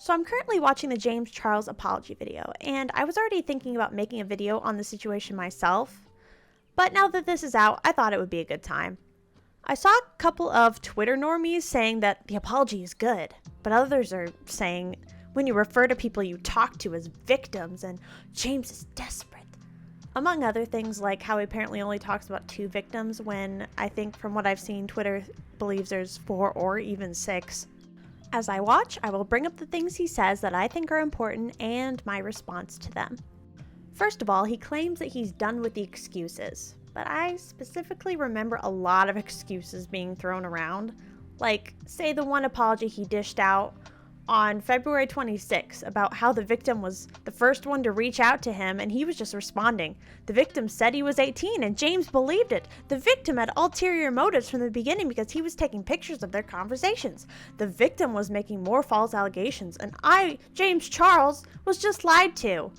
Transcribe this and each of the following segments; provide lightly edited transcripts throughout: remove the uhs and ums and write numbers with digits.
So I'm currently watching the James Charles apology video, and I was already thinking about making a video on the situation myself, but now that this is out, I thought it would be a good time. I saw a couple of Twitter normies saying that the apology is good, but others are saying when you refer to people you talk to as victims and James is desperate. Among other things, like how he apparently only talks about 2 victims when I think from what I've seen, Twitter believes there's 4 or even 6. As I watch, I will bring up the things he says that I think are important and my response to them. First of all, he claims that he's done with the excuses, but I specifically remember a lot of excuses being thrown around. Like, say the one apology he dished out on February 26 about how the victim was the first one to reach out to him and he was just responding. The victim said he was 18 and James believed it. The victim had ulterior motives from the beginning because he was taking pictures of their conversations. The victim was making more false allegations and I, James Charles, was just lied to.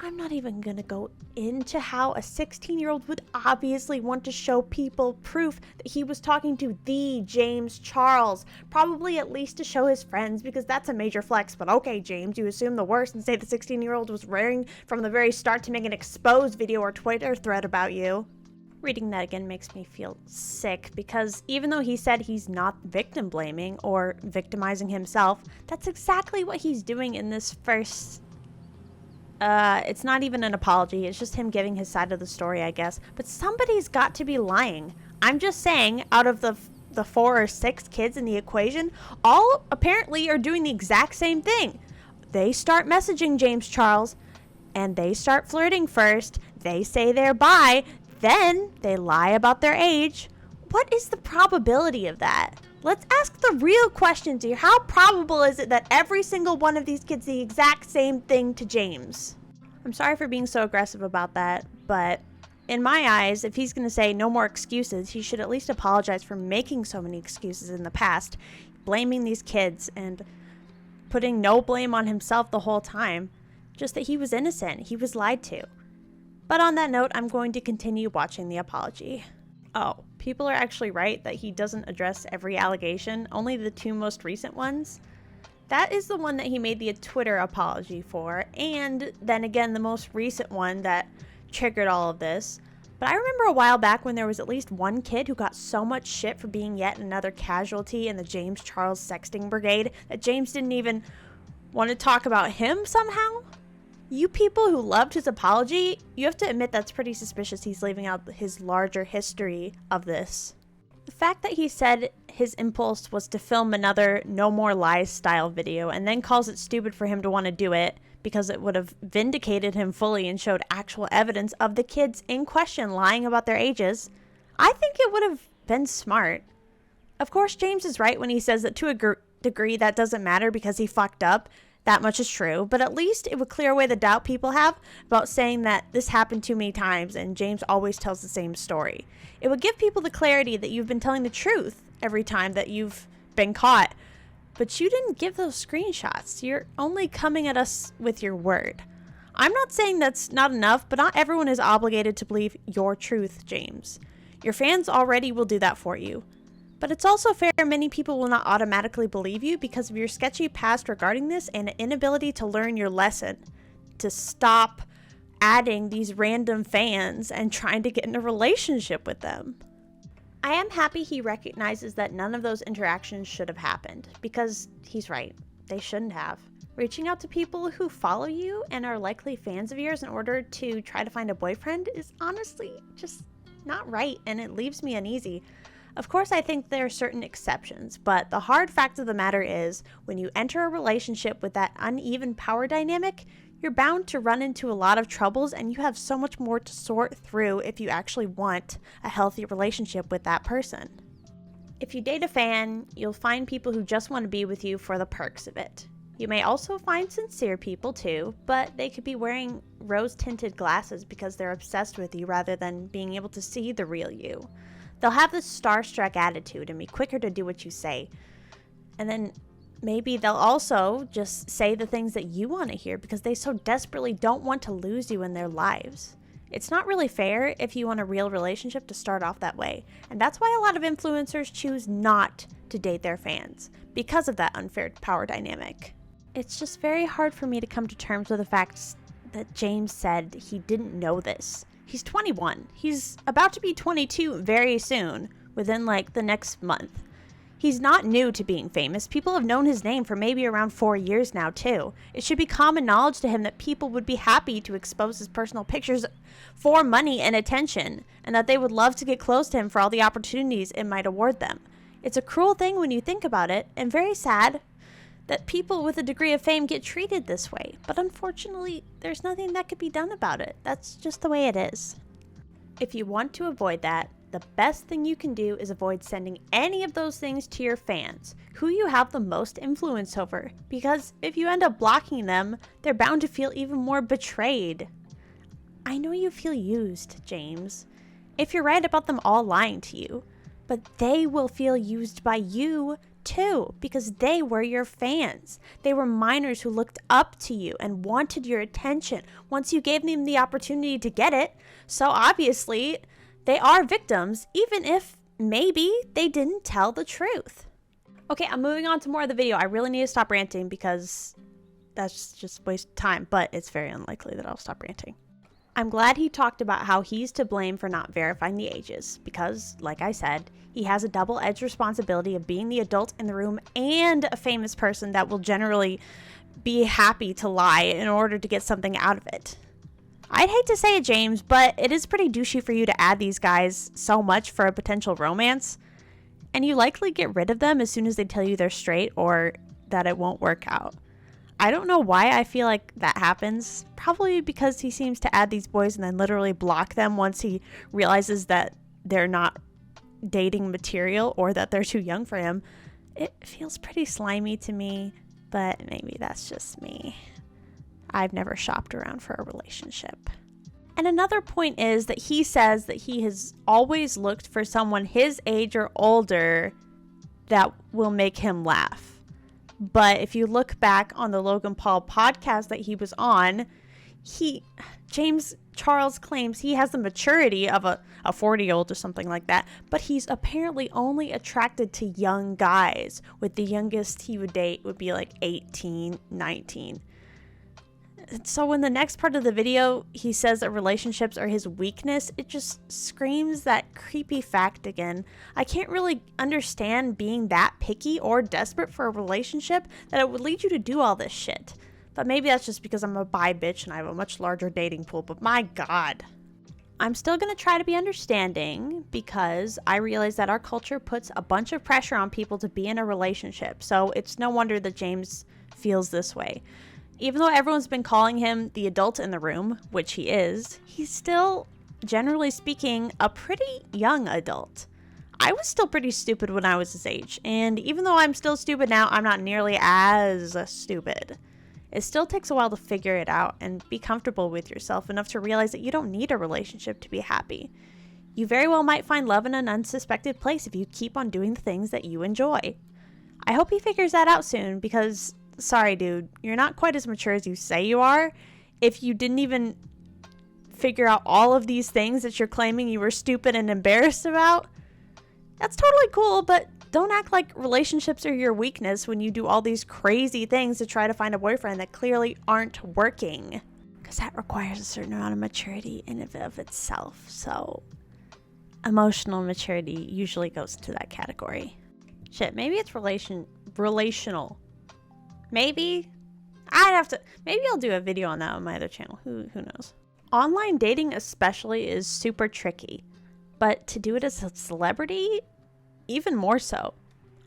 I'm not even gonna go into how a 16-year-old would obviously want to show people proof that he was talking to the James Charles, probably at least to show his friends because that's a major flex. But okay, James, you assume the worst and say the 16-year-old was raring from the very start to make an exposed video or Twitter thread about you. Reading that again makes me feel sick because even though he said he's not victim blaming or victimizing himself, that's exactly what he's doing in this first. It's not even an apology, it's just him giving his side of the story, I guess. But somebody's got to be lying. I'm just saying, out of the 4 or 6 kids in the equation, all apparently are doing the exact same thing. They start messaging James Charles, and they start flirting first. They say they're bi, then they lie about their age. What is the probability of that? Let's ask the real questions here. How probable is it that every single one of these kids the exact same thing to James? I'm sorry for being so aggressive about that, but in my eyes, if he's going to say no more excuses, he should at least apologize for making so many excuses in the past, blaming these kids and putting no blame on himself the whole time, just that he was innocent, he was lied to. But on that note, I'm going to continue watching the apology. Oh, people are actually right that he doesn't address every allegation, only the 2 most recent ones. That is the one that he made the Twitter apology for, and then again the most recent one that triggered all of this. But I remember a while back when there was at least one kid who got so much shit for being yet another casualty in the James Charles sexting brigade that James didn't even want to talk about him somehow. You people who loved his apology, you have to admit that's pretty suspicious he's leaving out his larger history of this. The fact that he said his impulse was to film another No More Lies style video and then calls it stupid for him to want to do it because it would have vindicated him fully and showed actual evidence of the kids in question lying about their ages, I think it would have been smart. Of course, James is right when he says that to a degree that doesn't matter because he fucked up. That much is true, but at least it would clear away the doubt people have about saying that this happened too many times and James always tells the same story. It would give people the clarity that you've been telling the truth every time that you've been caught. But you didn't give those screenshots. You're only coming at us with your word. I'm not saying that's not enough, but not everyone is obligated to believe your truth, James. Your fans already will do that for you. But it's also fair many people will not automatically believe you because of your sketchy past regarding this and an inability to learn your lesson. To stop adding these random fans and trying to get in a relationship with them. I am happy he recognizes that none of those interactions should have happened because he's right. They shouldn't have. Reaching out to people who follow you and are likely fans of yours in order to try to find a boyfriend is honestly just not right and it leaves me uneasy. Of course, I think there are certain exceptions, but the hard fact of the matter is, when you enter a relationship with that uneven power dynamic, you're bound to run into a lot of troubles and you have so much more to sort through if you actually want a healthy relationship with that person. If you date a fan, you'll find people who just want to be with you for the perks of it. You may also find sincere people too, but they could be wearing rose-tinted glasses because they're obsessed with you rather than being able to see the real you. They'll have this starstruck attitude and be quicker to do what you say. And then maybe they'll also just say the things that you want to hear because they so desperately don't want to lose you in their lives. It's not really fair if you want a real relationship to start off that way. And that's why a lot of influencers choose not to date their fans, because of that unfair power dynamic. It's just very hard for me to come to terms with the fact that James said he didn't know this. He's 21. He's about to be 22 very soon, within like the next month. He's not new to being famous. People have known his name for maybe around 4 years now, too. It should be common knowledge to him that people would be happy to expose his personal pictures for money and attention, and that they would love to get close to him for all the opportunities it might award them. It's a cruel thing when you think about it, and very sad that people with a degree of fame get treated this way. But unfortunately, there's nothing that could be done about it. That's just the way it is. If you want to avoid that, the best thing you can do is avoid sending any of those things to your fans, who you have the most influence over, because if you end up blocking them, they're bound to feel even more betrayed. I know you feel used, James, if you're right about them all lying to you, but they will feel used by you too, because they were your fans. They were minors who looked up to you and wanted your attention once you gave them the opportunity to get it. So obviously, they are victims, even if maybe they didn't tell the truth. Okay, I'm moving on to more of the video. I really need to stop ranting because that's just waste of time, but it's very unlikely that I'll stop ranting. I'm glad he talked about how he's to blame for not verifying the ages because, like I said, he has a double-edged responsibility of being the adult in the room and a famous person that will generally be happy to lie in order to get something out of it. I'd hate to say it, James, but it is pretty douchey for you to add these guys so much for a potential romance, and you likely get rid of them as soon as they tell you they're straight or that it won't work out. I don't know why I feel like that happens. Probably because he seems to add these boys and then literally block them once he realizes that they're not dating material or that they're too young for him. It feels pretty slimy to me, but maybe that's just me. I've never shopped around for a relationship. And another point is that he says that he has always looked for someone his age or older that will make him laugh. But if you look back on the Logan Paul podcast that he was on, James Charles claims he has the maturity of a 40-year-old or something like that, but he's apparently only attracted to young guys, with the youngest he would date would be like 18, 19. So in the next part of the video, he says that relationships are his weakness. It just screams that creepy fact again. I can't really understand being that picky or desperate for a relationship that it would lead you to do all this shit. But maybe that's just because I'm a bi bitch and I have a much larger dating pool, but my god. I'm still going to try to be understanding because I realize that our culture puts a bunch of pressure on people to be in a relationship. So it's no wonder that James feels this way. Even though everyone's been calling him the adult in the room, which he is, he's still, generally speaking, a pretty young adult. I was still pretty stupid when I was his age, and even though I'm still stupid now, I'm not nearly as stupid. It still takes a while to figure it out and be comfortable with yourself enough to realize that you don't need a relationship to be happy. You very well might find love in an unsuspected place if you keep on doing the things that you enjoy. I hope he figures that out soon because, sorry dude, you're not quite as mature as you say you are. If you didn't even figure out all of these things that you're claiming you were stupid and embarrassed about, that's totally cool, but don't act like relationships are your weakness when you do all these crazy things to try to find a boyfriend that clearly aren't working. Because that requires a certain amount of maturity in and of itself. So emotional maturity usually goes into that category. Shit, maybe it's relational. Maybe maybe I'll do a video on that on my other channel. Who knows? Online dating especially is super tricky, but to do it as a celebrity, even more so.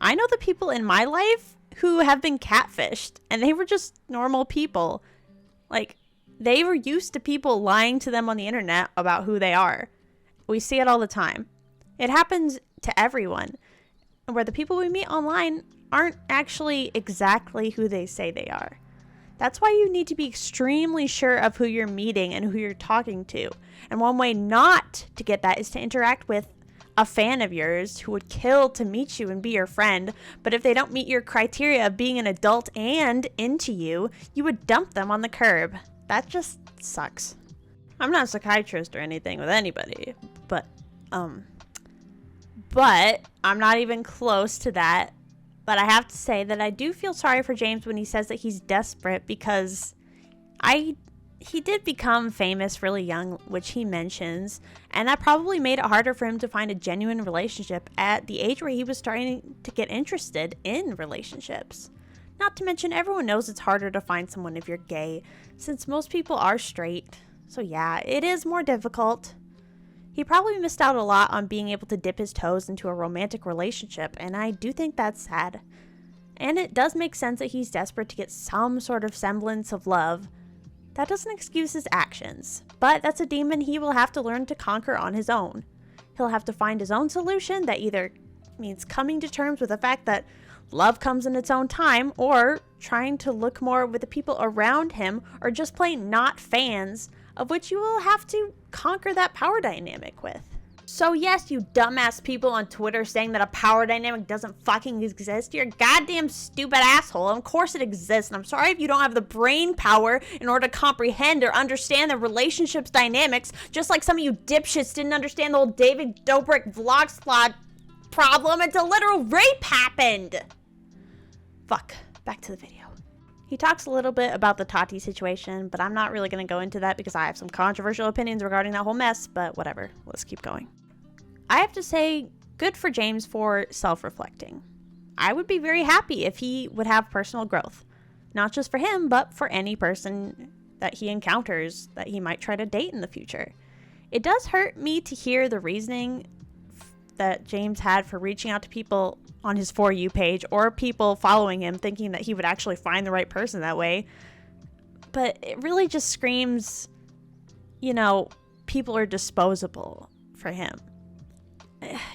I know the people in my life who have been catfished, and they were just normal people. Like, they were used to people lying to them on the internet about who they are. We see it all the time. It happens to everyone, where the people we meet online aren't actually exactly who they say they are. That's why you need to be extremely sure of who you're meeting and who you're talking to. And one way not to get that is to interact with a fan of yours who would kill to meet you and be your friend, but if they don't meet your criteria of being an adult and into you, you would dump them on the curb. That just sucks. I'm not a psychiatrist or anything with anybody, but I'm not even close to that But I have to say that I do feel sorry for James when he says that he's desperate, because he did become famous really young, which he mentions, and that probably made it harder for him to find a genuine relationship at the age where he was starting to get interested in relationships. Not to mention, everyone knows it's harder to find someone if you're gay, since most people are straight. So yeah, it is more difficult. He probably missed out a lot on being able to dip his toes into a romantic relationship, and I do think that's sad. And it does make sense that he's desperate to get some sort of semblance of love. That doesn't excuse his actions, but that's a demon he will have to learn to conquer on his own. He'll have to find his own solution that either means coming to terms with the fact that love comes in its own time, or trying to look more with the people around him, or just plain not fans, of which you will have to conquer that power dynamic with. So yes, you dumbass people on Twitter saying that a power dynamic doesn't fucking exist, you're a goddamn stupid asshole. Of course it exists, and I'm sorry if you don't have the brain power in order to comprehend or understand the relationships dynamics, just like some of you dipshits didn't understand the old David Dobrik vlog slot problem until literal rape happened. Fuck, back to the video. He talks a little bit about the Tati situation, but I'm not really going to go into that because I have some controversial opinions regarding that whole mess, but whatever, let's keep going. I have to say, good for James for self-reflecting. I would be very happy if he would have personal growth. Not just for him, but for any person that he encounters that he might try to date in the future. It does hurt me to hear the reasoning that James had for reaching out to people on his For You page, or people following him thinking that he would actually find the right person that way. But it really just screams, people are disposable for him.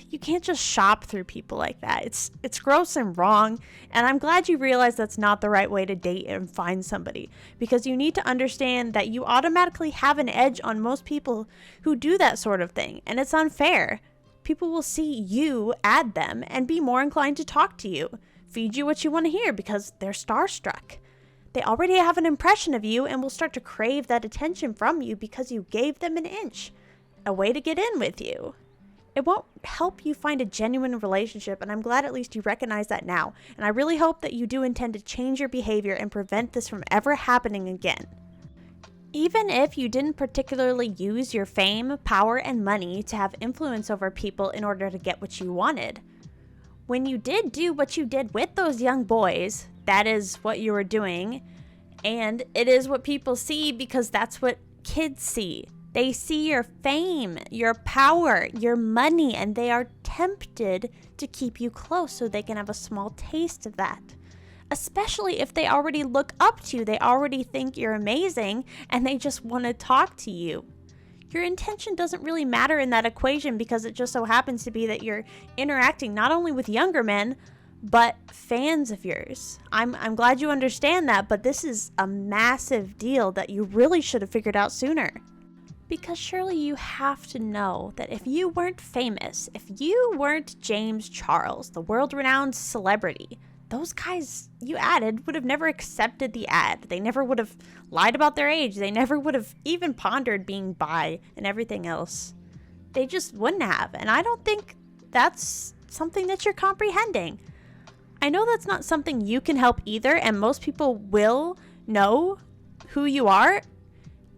You can't just shop through people like that. It's gross and wrong, and I'm glad you realize that's not the right way to date and find somebody, because you need to understand that you automatically have an edge on most people who do that sort of thing, and it's unfair. People will see you add them and be more inclined to talk to you, feed you what you want to hear because they're starstruck. They already have an impression of you and will start to crave that attention from you because you gave them an inch, a way to get in with you. It won't help you find a genuine relationship, and I'm glad at least you recognize that now, and I really hope that you do intend to change your behavior and prevent this from ever happening again. Even if you didn't particularly use your fame, power, and money to have influence over people in order to get what you wanted, when you did do what you did with those young boys, that is what you were doing, and it is what people see because that's what kids see. They see your fame, your power, your money, and they are tempted to keep you close so they can have a small taste of that. Especially if they already look up to you, they already think you're amazing, and they just want to talk to you. Your intention doesn't really matter in that equation because it just so happens to be that you're interacting not only with younger men, but fans of yours. I'm glad you understand that, but this is a massive deal that you really should have figured out sooner. Because surely you have to know that if you weren't famous, if you weren't James Charles, the world-renowned celebrity, those guys you added would have never accepted the ad. They never would have lied about their age. They never would have even pondered being bi and everything else. They just wouldn't have. And I don't think that's something that you're comprehending. I know that's not something you can help either, and most people will know who you are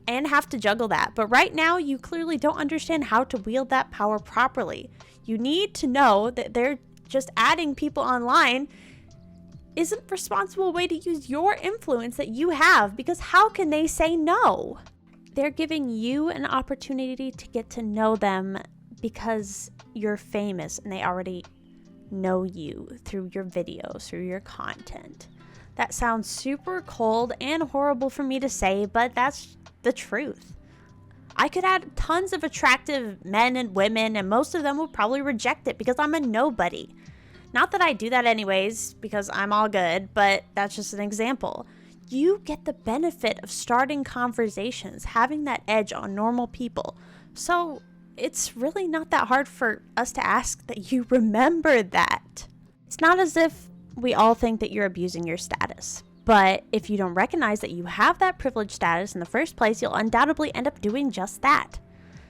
and have to juggle that. But right now, you clearly don't understand how to wield that power properly. You need to know that they're just adding people online isn't a responsible way to use your influence that you have, because how can they say no? They're giving you an opportunity to get to know them because you're famous and they already know you through your videos, through your content. That sounds super cold and horrible for me to say, but that's the truth. I could add tons of attractive men and women, and most of them would probably reject it because I'm a nobody. Not that I do that anyways, because I'm all good, but that's just an example. You get the benefit of starting conversations, having that edge on normal people. So it's really not that hard for us to ask that you remember that. It's not as if we all think that you're abusing your status. But if you don't recognize that you have that privileged status in the first place, you'll undoubtedly end up doing just that.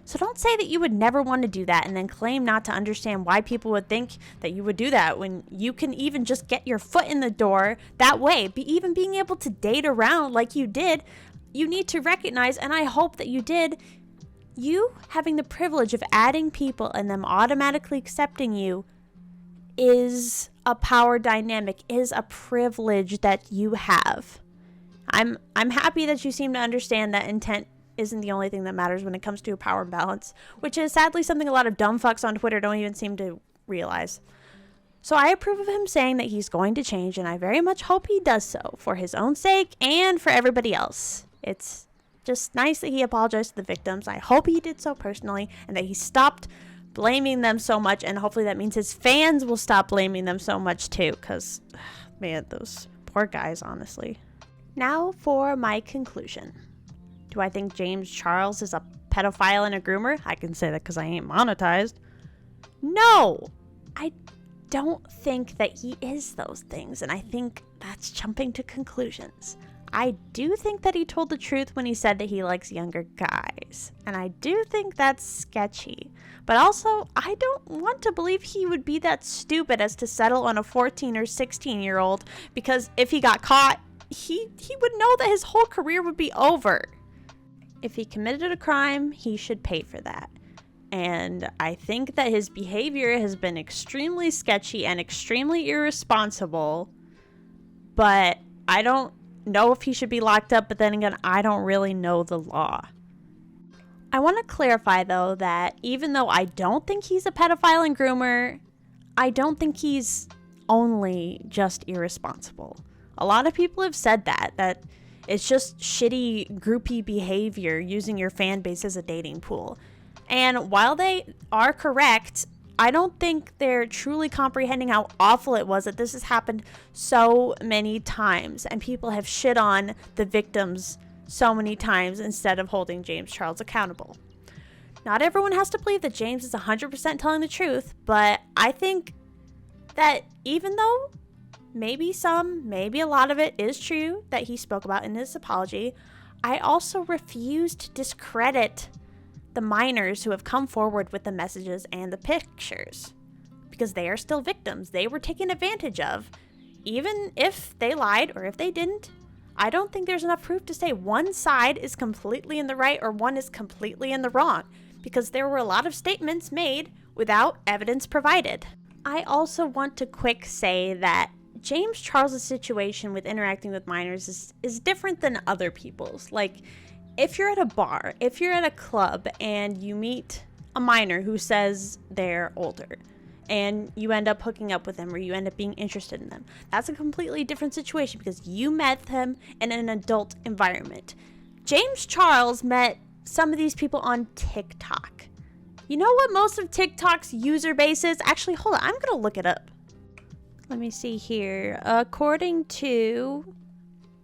So don't say that you would never want to do that and then claim not to understand why people would think that you would do that when you can even just get your foot in the door that way. Even being able to date around like you did, you need to recognize, and I hope that you did, you having the privilege of adding people and them automatically accepting you is a power dynamic, is a privilege that you have. I'm happy that you seem to understand that intent isn't the only thing that matters when it comes to a power balance, which is sadly something a lot of dumb fucks on Twitter don't even seem to realize. So I approve of him saying that he's going to change, and I very much hope he does so for his own sake and for everybody else. It's just nice that he apologized to the victims. I hope he did so personally and that he stopped blaming them so much, and hopefully that means his fans will stop blaming them so much too, because, man, those poor guys, honestly. Now for my conclusion. Do I think James Charles is a pedophile and a groomer? I can say that because I ain't monetized. No! I don't think that he is those things, and I think that's jumping to conclusions. I do think that he told the truth when he said that he likes younger guys, and I do think that's sketchy. But also, I don't want to believe he would be that stupid as to settle on a 14 or 16-year-old, because if he got caught, he would know that his whole career would be over. If he committed a crime, he should pay for that. And I think that his behavior has been extremely sketchy and extremely irresponsible, but I don't know if he should be locked up, but then again, I don't really know the law. I want to clarify, though, that even though I don't think he's a pedophile and groomer, I don't think he's only just irresponsible. A lot of people have said that it's just shitty, groupie behavior using your fan base as a dating pool. And while they are correct, I don't think they're truly comprehending how awful it was that this has happened so many times, and people have shit on the victims so many times instead of holding James Charles accountable. Not everyone has to believe that James is 100% telling the truth, but I think that even though maybe a lot of it is true that he spoke about in his apology, I also refuse to discredit the minors who have come forward with the messages and the pictures, because they are still victims. They were taken advantage of. Even if they lied or if they didn't, I don't think there's enough proof to say one side is completely in the right or one is completely in the wrong, because there were a lot of statements made without evidence provided. I also want to quick say that James Charles' situation with interacting with minors is different than other people's. Like, if you're at a bar, if you're at a club, and you meet a minor who says they're older, and you end up hooking up with them or you end up being interested in them, that's a completely different situation because you met them in an adult environment. James Charles met some of these people on TikTok. You know what most of TikTok's user base is? Actually, hold on, I'm going to look it up. Let me see here. According to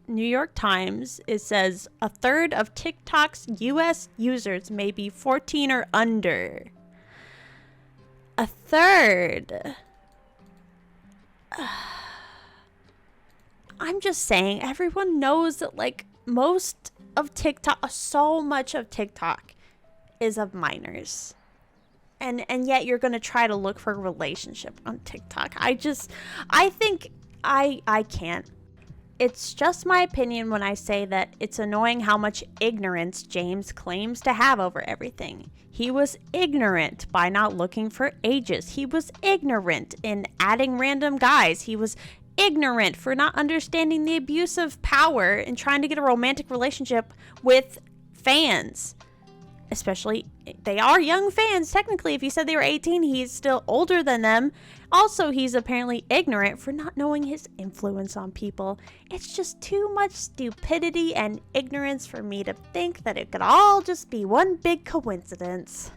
New York Times, it says a third of TikTok's US users may be 14 or under. A third. I'm just saying, everyone knows that, like, most of TikTok, so much of TikTok is of minors. And yet you're going to try to look for a relationship on TikTok. I think I can't. It's just my opinion when I say that it's annoying how much ignorance James claims to have over everything. He was ignorant by not looking for ages. He was ignorant in adding random guys. He was ignorant for not understanding the abuse of power and trying to get a romantic relationship with fans. Especially, they are young fans. Technically, if he said they were 18, he's still older than them. Also, he's apparently ignorant for not knowing his influence on people. It's just too much stupidity and ignorance for me to think that it could all just be one big coincidence.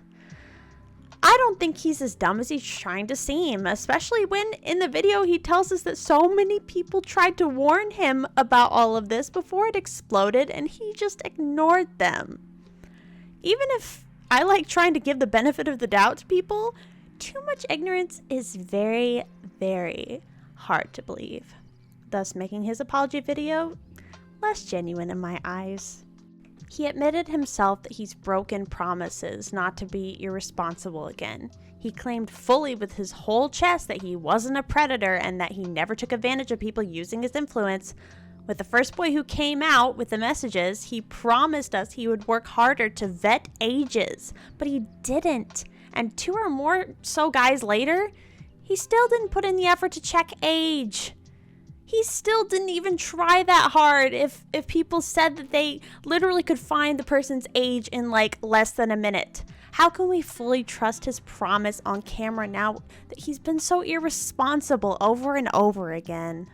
I don't think he's as dumb as he's trying to seem, especially when in the video he tells us that so many people tried to warn him about all of this before it exploded and he just ignored them. Even if I like trying to give the benefit of the doubt to people, too much ignorance is very, very hard to believe, thus making his apology video less genuine in my eyes. He admitted himself that he's broken promises not to be irresponsible again. He claimed fully with his whole chest that he wasn't a predator and that he never took advantage of people using his influence. With the first boy who came out with the messages, he promised us he would work harder to vet ages, but he didn't. And 2 or more so guys later, he still didn't put in the effort to check age. He still didn't even try that hard if people said that they literally could find the person's age in like less than a minute. How can we fully trust his promise on camera now that he's been so irresponsible over and over again?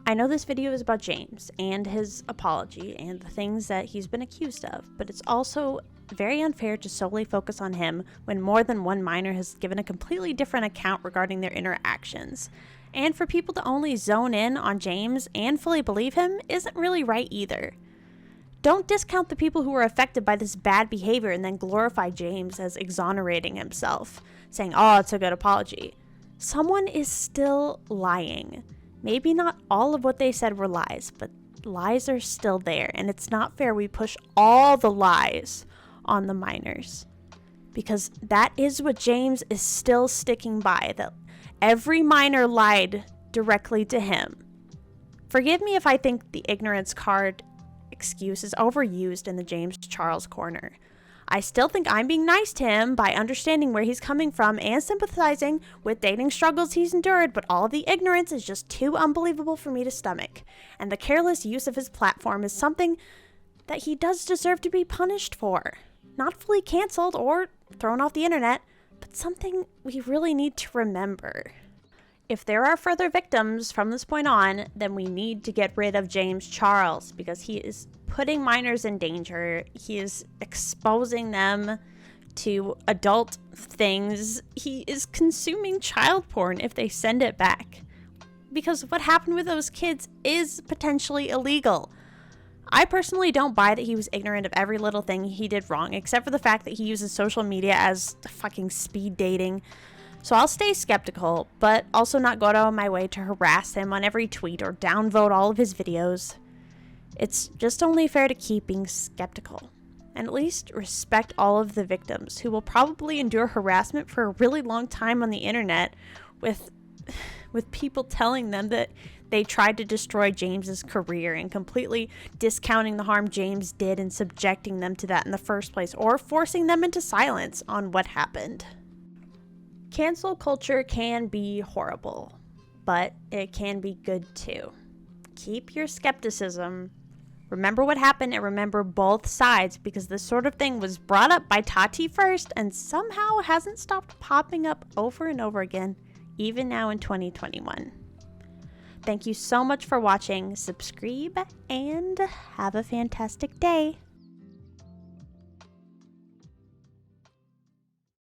I know this video is about James and his apology and the things that he's been accused of, but it's also very unfair to solely focus on him when more than one minor has given a completely different account regarding their interactions. And for people to only zone in on James and fully believe him isn't really right either. Don't discount the people who were affected by this bad behavior and then glorify James as exonerating himself, saying, "Oh, it's a good apology." Someone is still lying. Maybe not all of what they said were lies, but lies are still there, and it's not fair we push all the lies on the minors. Because that is what James is still sticking by, that every minor lied directly to him. Forgive me if I think the ignorance card excuse is overused in the James Charles corner. I still think I'm being nice to him by understanding where he's coming from and sympathizing with dating struggles he's endured, but all of the ignorance is just too unbelievable for me to stomach. And the careless use of his platform is something that he does deserve to be punished for. Not fully canceled or thrown off the internet, but something we really need to remember. If there are further victims from this point on, then we need to get rid of James Charles because he is putting minors in danger. He is exposing them to adult things. He is consuming child porn if they send it back. Because what happened with those kids is potentially illegal. I personally don't buy that he was ignorant of every little thing he did wrong, except for the fact that he uses social media as fucking speed dating. So I'll stay skeptical, but also not go out of my way to harass him on every tweet or downvote all of his videos. It's just only fair to keep being skeptical. And at least respect all of the victims who will probably endure harassment for a really long time on the internet with people telling them that they tried to destroy James's career and completely discounting the harm James did and subjecting them to that in the first place, or forcing them into silence on what happened. Cancel culture can be horrible, but it can be good too. Keep your skepticism. Remember what happened and remember both sides, because this sort of thing was brought up by Tati first and somehow hasn't stopped popping up over and over again, even now in 2021. Thank you so much for watching. Subscribe and have a fantastic day.